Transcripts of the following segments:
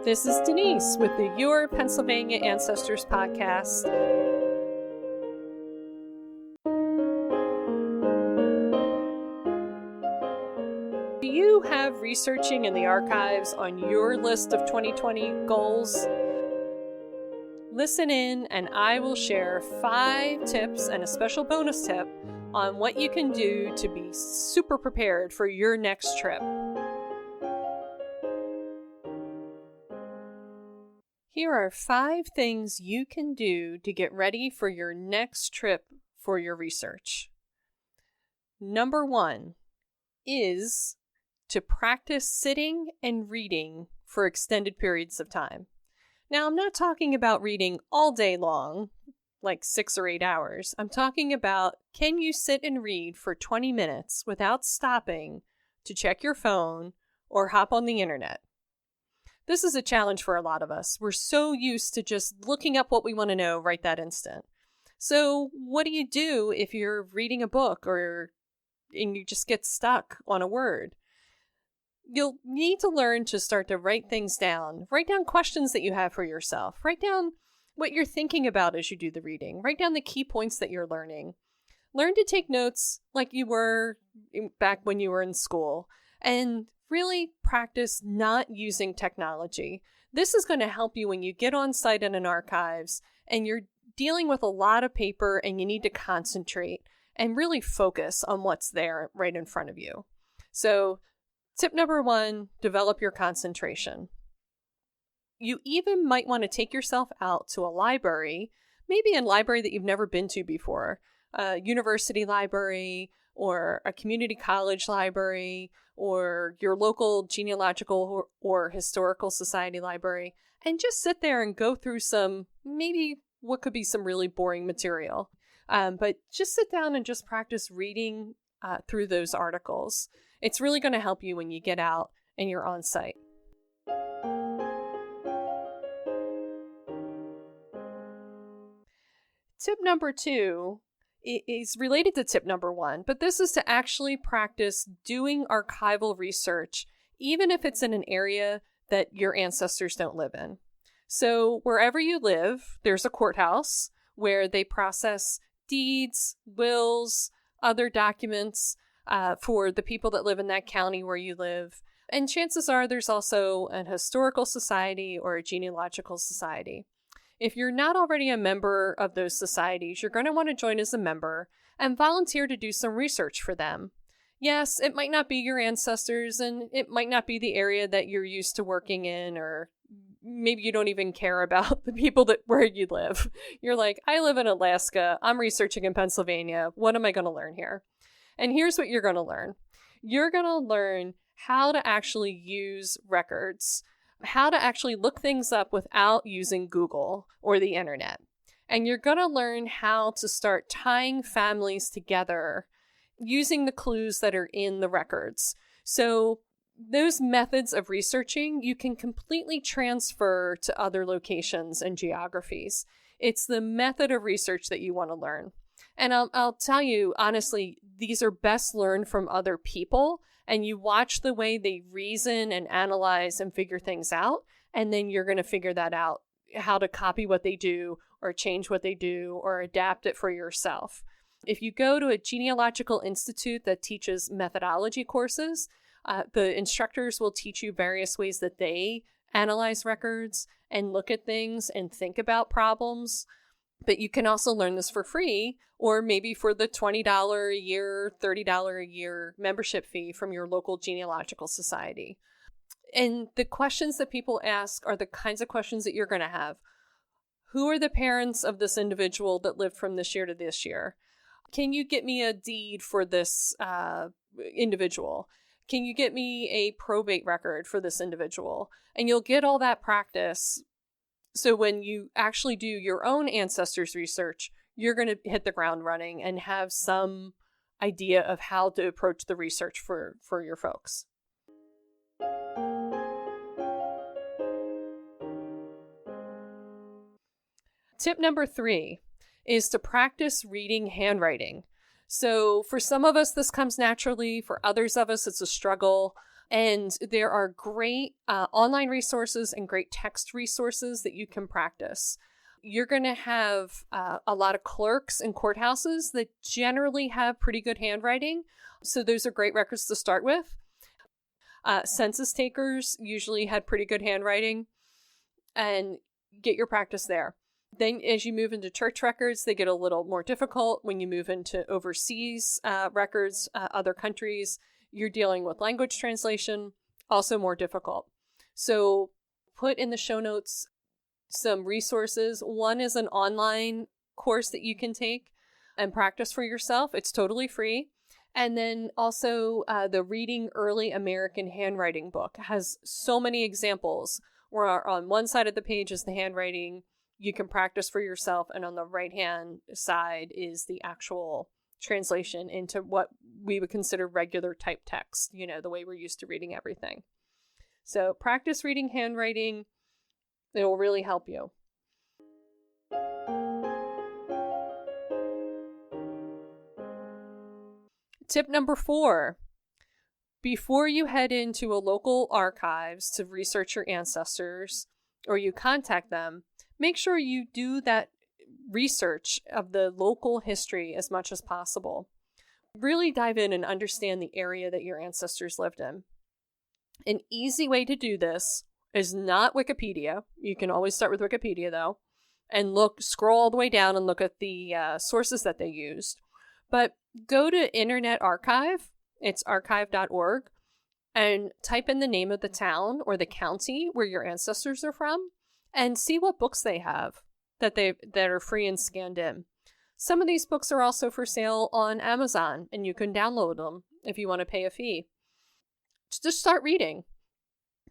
This is Denise with the Your Pennsylvania Ancestors podcast. Do you have researching in the archives on your list of 2020 goals? Listen in and I will share 5 tips and a special bonus tip on what you can do to be super prepared for your next trip. Here are 5 things you can do to get ready for your next trip for your research. Number 1 is to practice sitting and reading for extended periods of time. Now, I'm not talking about reading all day long, like 6 or 8 hours. I'm talking about, can you sit and read for 20 minutes without stopping to check your phone or hop on the internet? This is a challenge for a lot of us. We're so used to just looking up what we want to know right that instant. So what do you do if you're reading a book and you just get stuck on a word? You'll need to learn to start to write things down. Write down questions that you have for yourself. Write down what you're thinking about as you do the reading. Write down the key points that you're learning. Learn to take notes like you were back when you were in school. And really practice not using technology. This is going to help you when you get on site in an archives and you're dealing with a lot of paper and you need to concentrate and really focus on what's there right in front of you. So tip number 1, develop your concentration. You even might want to take yourself out to a library, maybe a library that you've never been to before, a university library or a community college library or your local genealogical or historical society library, and just sit there and go through maybe what could be some really boring material. But just sit down and just practice reading through those articles. It's really going to help you when you get out and you're on site. Tip number 2 is related to tip number 1, but this is to actually practice doing archival research, even if it's in an area that your ancestors don't live in. So wherever you live, there's a courthouse where they process deeds, wills, other documents for the people that live in that county where you live. And chances are there's also an historical society or a genealogical society. If you're not already a member of those societies, you're going to want to join as a member and volunteer to do some research for them. Yes, it might not be your ancestors and it might not be the area that you're used to working in, or maybe you don't even care about the people where you live. You're like, I live in Alaska. I'm researching in Pennsylvania. What am I going to learn here? And here's what you're going to learn. You're going to learn how to actually use records, how to actually look things up without using Google or the internet. And you're going to learn how to start tying families together using the clues that are in the records. So those methods of researching, you can completely transfer to other locations and geographies. It's the method of research that you want to learn. And I'll tell you, honestly, these are best learned from other people. And you watch the way they reason and analyze and figure things out. And then you're going to figure that out, how to copy what they do or change what they do or adapt it for yourself. If you go to a genealogical institute that teaches methodology courses, the instructors will teach you various ways that they analyze records and look at things and think about problems. But you can also learn this for free, or maybe for the $20 a year, $30 a year membership fee from your local genealogical society. And the questions that people ask are the kinds of questions that you're going to have. Who are the parents of this individual that lived from this year to this year? Can you get me a deed for this individual? Can you get me a probate record for this individual? And you'll get all that practice. So when you actually do your own ancestors research, you're going to hit the ground running and have some idea of how to approach the research for your folks. Tip number 3 is to practice reading handwriting. So for some of us, this comes naturally. For others of us, it's a struggle. And there are great online resources and great text resources that you can practice. You're going to have a lot of clerks in courthouses that generally have pretty good handwriting. So those are great records to start with. Census takers usually had pretty good handwriting, and get your practice there. Then as you move into church records, they get a little more difficult. When you move into overseas records, other countries, you're dealing with language translation, also more difficult. So put in the show notes some resources. One is an online course that you can take and practice for yourself. It's totally free. And then also the Reading Early American Handwriting book has so many examples where on one side of the page is the handwriting you can practice for yourself, and on the right hand side is the actual translation into what we would consider regular type text, the way we're used to reading everything. So practice reading handwriting. It will really help you. Tip number 4. Before you head into a local archives to research your ancestors or you contact them, make sure you do that research of the local history as much as possible. Really dive in and understand the area that your ancestors lived in. An easy way to do this is not Wikipedia. You can always start with Wikipedia though, and scroll all the way down and look at the sources that they used. But go to Internet Archive. It's archive.org, and type in the name of the town or the county where your ancestors are from, and see what books they have that are free and scanned in. Some of these books are also for sale on Amazon, and you can download them if you want to pay a fee. Just start reading.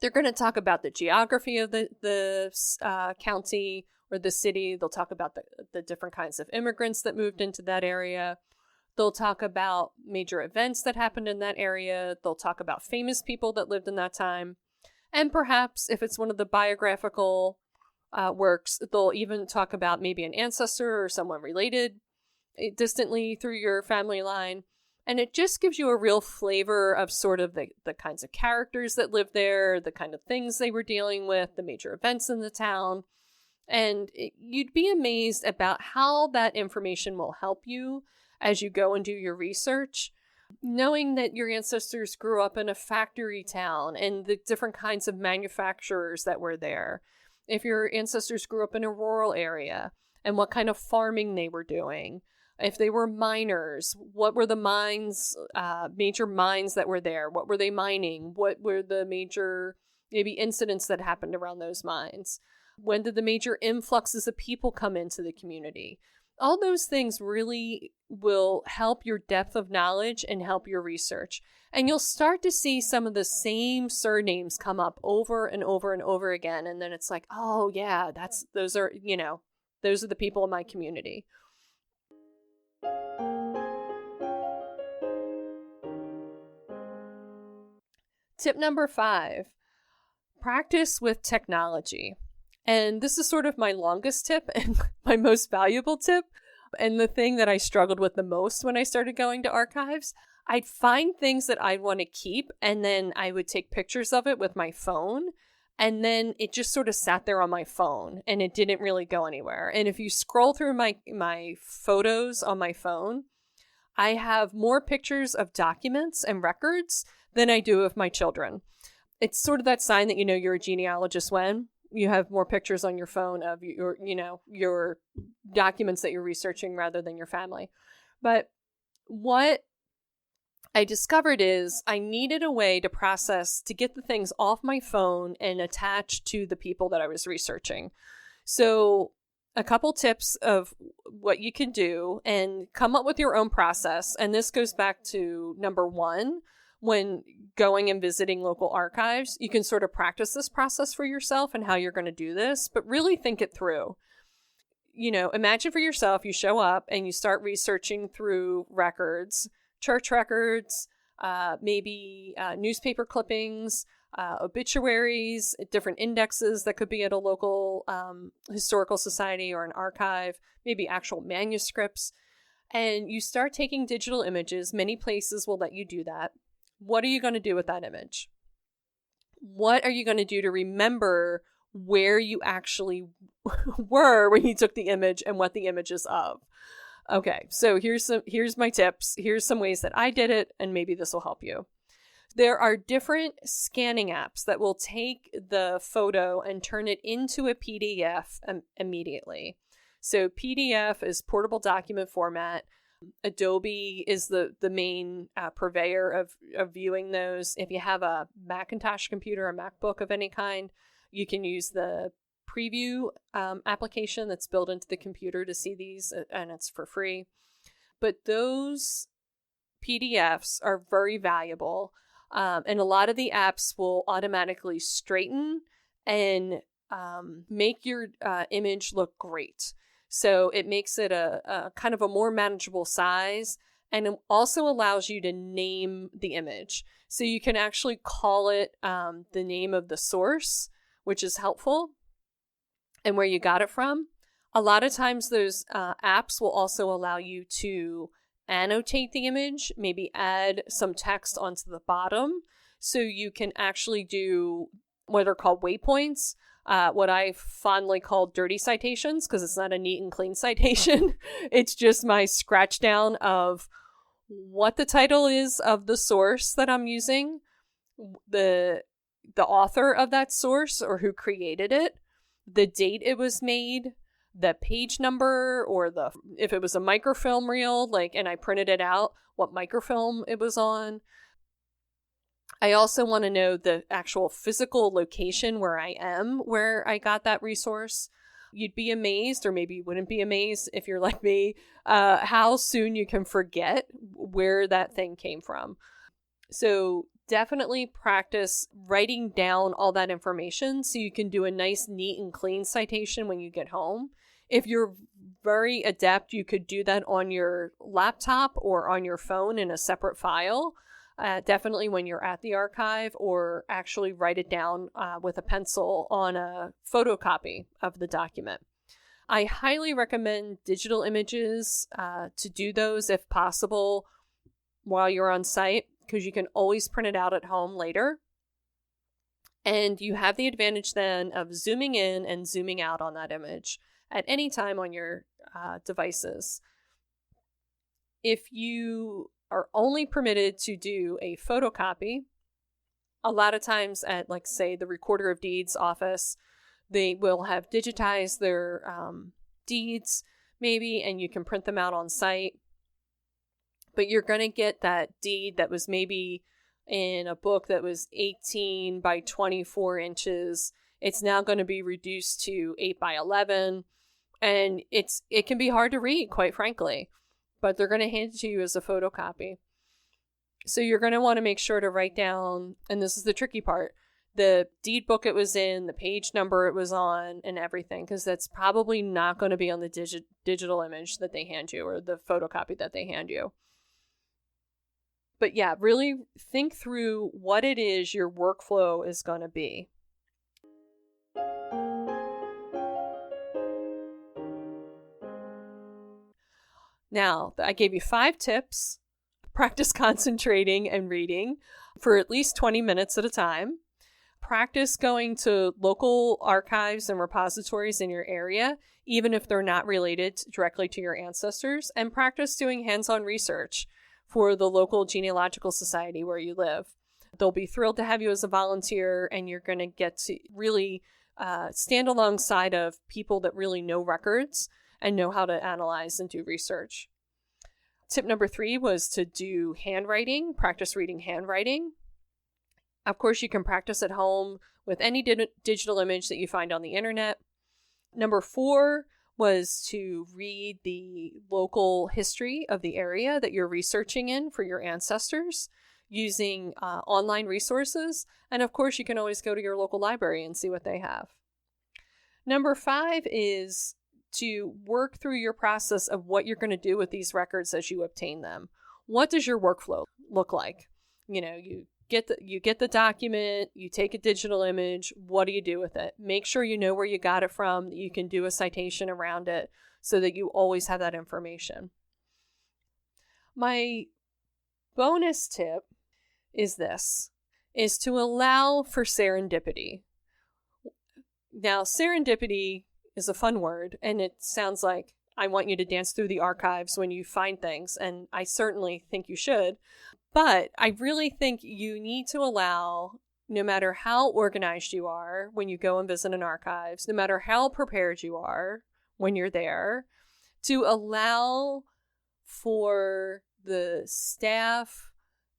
They're going to talk about the geography of the county or the city. They'll talk about the different kinds of immigrants that moved into that area. They'll talk about major events that happened in that area. They'll talk about famous people that lived in that time. And perhaps if it's one of the biographical works, they'll even talk about maybe an ancestor or someone related distantly through your family line. And it just gives you a real flavor of sort of the kinds of characters that lived there, the kind of things they were dealing with, the major events in the town. And you'd be amazed about how that information will help you as you go and do your research. Knowing that your ancestors grew up in a factory town and the different kinds of manufacturers that were there. If your ancestors grew up in a rural area and what kind of farming they were doing. If they were miners, what were the mines, major mines that were there? What were they mining? What were the major maybe incidents that happened around those mines? When did the major influxes of people come into the community? All those things really will help your depth of knowledge and help your research. And you'll start to see some of the same surnames come up over and over and over again. And then it's like, oh yeah, those are the people in my community. Tip number 5, practice with technology. And this is sort of my longest tip and my most valuable tip. And the thing that I struggled with the most when I started going to archives, I'd find things that I'd want to keep, and then I would take pictures of it with my phone. And then it just sort of sat there on my phone and it didn't really go anywhere. And if you scroll through my photos on my phone, I have more pictures of documents and records than I do of my children. It's sort of that sign that you're a genealogist when you have more pictures on your phone of your documents that you're researching rather than your family. But what I discovered is I needed a way to get the things off my phone and attach to the people that I was researching. So a couple tips of what you can do and come up with your own process. And this goes back to number 1. When going and visiting local archives, you can sort of practice this process for yourself and how you're going to do this, but really think it through. Imagine for yourself, you show up and you start researching through records, church records, maybe newspaper clippings, obituaries, different indexes that could be at a local historical society or an archive, maybe actual manuscripts. And you start taking digital images. Many places will let you do that. What are you going to do with that image? what are you going to do to remember where you actually were when you took the image and what the image is of? Okay, so here's my tips. Here's some ways that I did it, and maybe this will help you. There are different scanning apps that will take the photo and turn it into a PDF immediately. So PDF is portable document format. Adobe is the main purveyor of viewing those. If you have a Macintosh computer, a MacBook of any kind, you can use the Preview application that's built into the computer to see these, and it's for free. But those PDFs are very valuable, and a lot of the apps will automatically straighten and make your image look great. So it makes it a kind of a more manageable size, and it also allows you to name the image. So you can actually call it the name of the source, which is helpful, and where you got it from. A lot of times those apps will also allow you to annotate the image, maybe add some text onto the bottom, so you can actually do what are called waypoints. What I fondly call dirty citations, because it's not a neat and clean citation. It's just my scratch down of what the title is of the source that I'm using, the author of that source or who created it, the date it was made, the page number, or if it was a microfilm reel, and I printed it out, what microfilm it was on. I also want to know the actual physical location where I am, where I got that resource. You'd be amazed, or maybe you wouldn't be amazed if you're like me, how soon you can forget where that thing came from. So definitely practice writing down all that information so you can do a nice, neat, and clean citation when you get home. If you're very adept, you could do that on your laptop or on your phone in a separate file. Definitely when you're at the archive, or actually write it down with a pencil on a photocopy of the document. I highly recommend digital images to do those if possible while you're on site, because you can always print it out at home later. And you have the advantage then of zooming in and zooming out on that image at any time on your devices. If you are only permitted to do a photocopy, a lot of times at, say, the Recorder of Deeds office, they will have digitized their deeds maybe, and you can print them out on site. But you're going to get that deed that was maybe in a book that was 18 by 24 inches. It's now going to be reduced to 8 by 11. And it can be hard to read, quite frankly. But they're going to hand it to you as a photocopy. So you're going to want to make sure to write down, and this is the tricky part, the deed book it was in, the page number it was on, and everything, because that's probably not going to be on the digital image that they hand you, or the photocopy that they hand you. But yeah, really think through what it is your workflow is going to be. Now, I gave you 5 tips. Practice concentrating and reading for at least 20 minutes at a time. Practice going to local archives and repositories in your area, even if they're not related directly to your ancestors. And practice doing hands-on research for the local genealogical society where you live. They'll be thrilled to have you as a volunteer, and you're going to get to really stand alongside of people that really know records and know how to analyze and do research. Tip number 3 was to do handwriting, practice reading handwriting. Of course, you can practice at home with any digital image that you find on the internet. Number 4 was to read the local history of the area that you're researching in for your ancestors using online resources. And of course, you can always go to your local library and see what they have. Number 5 is to work through your process of what you're going to do with these records as you obtain them. What does your workflow look like? You get the document, you take a digital image, what do you do with it? Make sure you know where you got it from, that you can do a citation around it so that you always have that information. My bonus tip is this. is to allow for serendipity. Now, serendipity is a fun word, and it sounds like I want you to dance through the archives when you find things, and I certainly think you should. But I really think you need to allow, no matter how organized you are when you go and visit an archives, no matter how prepared you are when you're there, to allow for the staff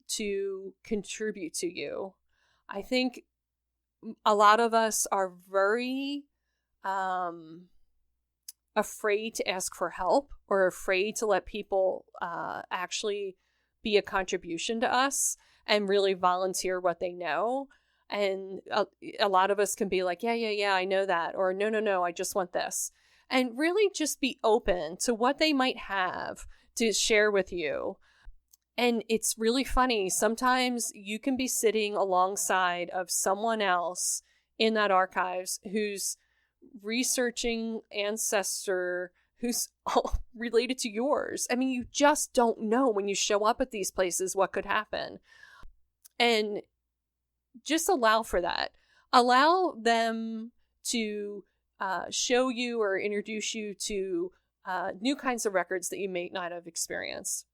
to contribute to you. I think a lot of us are very afraid to ask for help, or afraid to let people actually be a contribution to us and really volunteer what they know. And a lot of us can be like, yeah, I know that. Or no, I just want this. And really just be open to what they might have to share with you. And it's really funny. Sometimes you can be sitting alongside of someone else in that archives who's researching ancestor who's related to yours. I mean, you just don't know when you show up at these places what could happen. And just allow for that. Allow them to show you or introduce you to new kinds of records that you may not have experienced.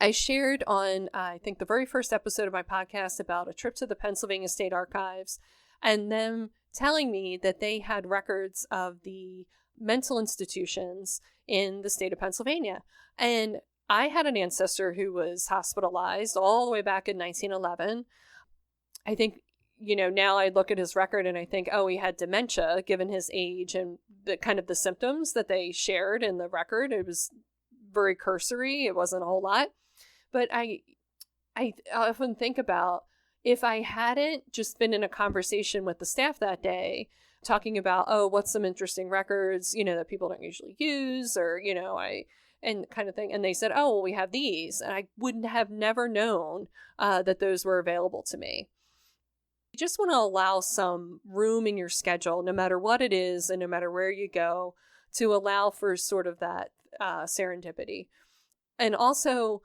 I shared on, I think, the very first episode of my podcast about a trip to the Pennsylvania State Archives and them telling me that they had records of the mental institutions in the state of Pennsylvania. And I had an ancestor who was hospitalized all the way back in 1911. I think, now I look at his record and I think, oh, he had dementia given his age and the kind of the symptoms that they shared in the record. It was very cursory. It wasn't a whole lot. But I often think about if I hadn't just been in a conversation with the staff that day, talking about, oh, what's some interesting records, that people don't usually use, or, and kind of thing. And they said, oh, well, we have these. And I wouldn't have never known that those were available to me. You just want to allow some room in your schedule, no matter what it is and no matter where you go, to allow for sort of that serendipity. And also,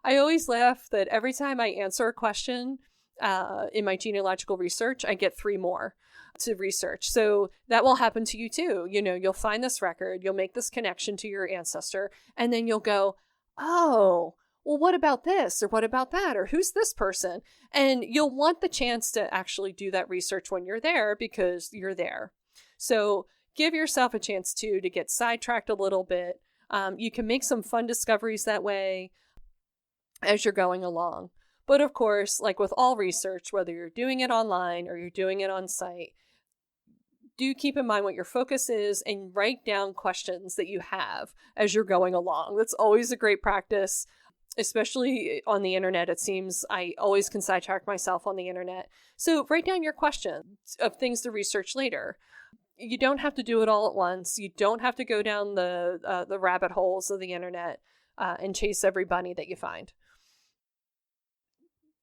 I always laugh that every time I answer a question in my genealogical research, I get 3 more to research. So that will happen to you too. You'll find this record, you'll make this connection to your ancestor, and then you'll go, oh, well, what about this? Or what about that? Or who's this person? And you'll want the chance to actually do that research when you're there because you're there. So give yourself a chance to get sidetracked a little bit. You can make some fun discoveries that way as you're going along. But of course, like with all research, whether you're doing it online or you're doing it on site, do keep in mind what your focus is and write down questions that you have as you're going along. That's always a great practice, especially on the internet. It seems I always can sidetrack myself on the internet. So write down your questions of things to research later. You don't have to do it all at once. You don't have to go down the rabbit holes of the internet and chase every bunny that you find.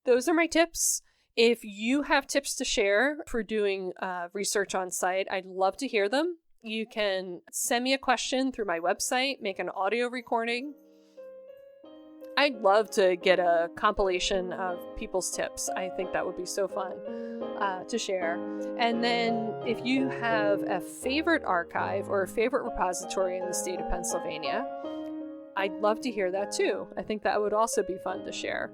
Those are my tips. If you have tips to share for doing research on site, I'd love to hear them. You can send me a question through my website, make an audio recording. I'd love to get a compilation of people's tips. I think that would be so fun to share. And then if you have a favorite archive or a favorite repository in the state of Pennsylvania, I'd love to hear that too. I think that would also be fun to share.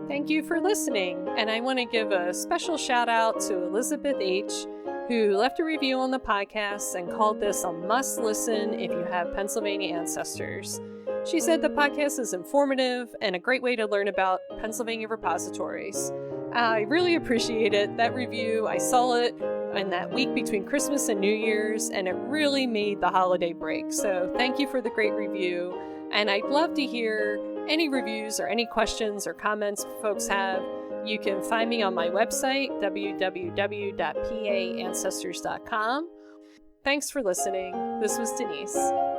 Thank you for listening, and I want to give a special shout out to Elizabeth H., who left a review on the podcast and called this a must listen if you have Pennsylvania ancestors. She said the podcast is informative and a great way to learn about Pennsylvania repositories. I really appreciate it. That review, I saw it in that week between Christmas and New Year's, and it really made the holiday break. So thank you for the great review, and I'd love to hear any reviews or any questions or comments folks have. You can find me on my website, www.paancestors.com. Thanks for listening. This was Denise.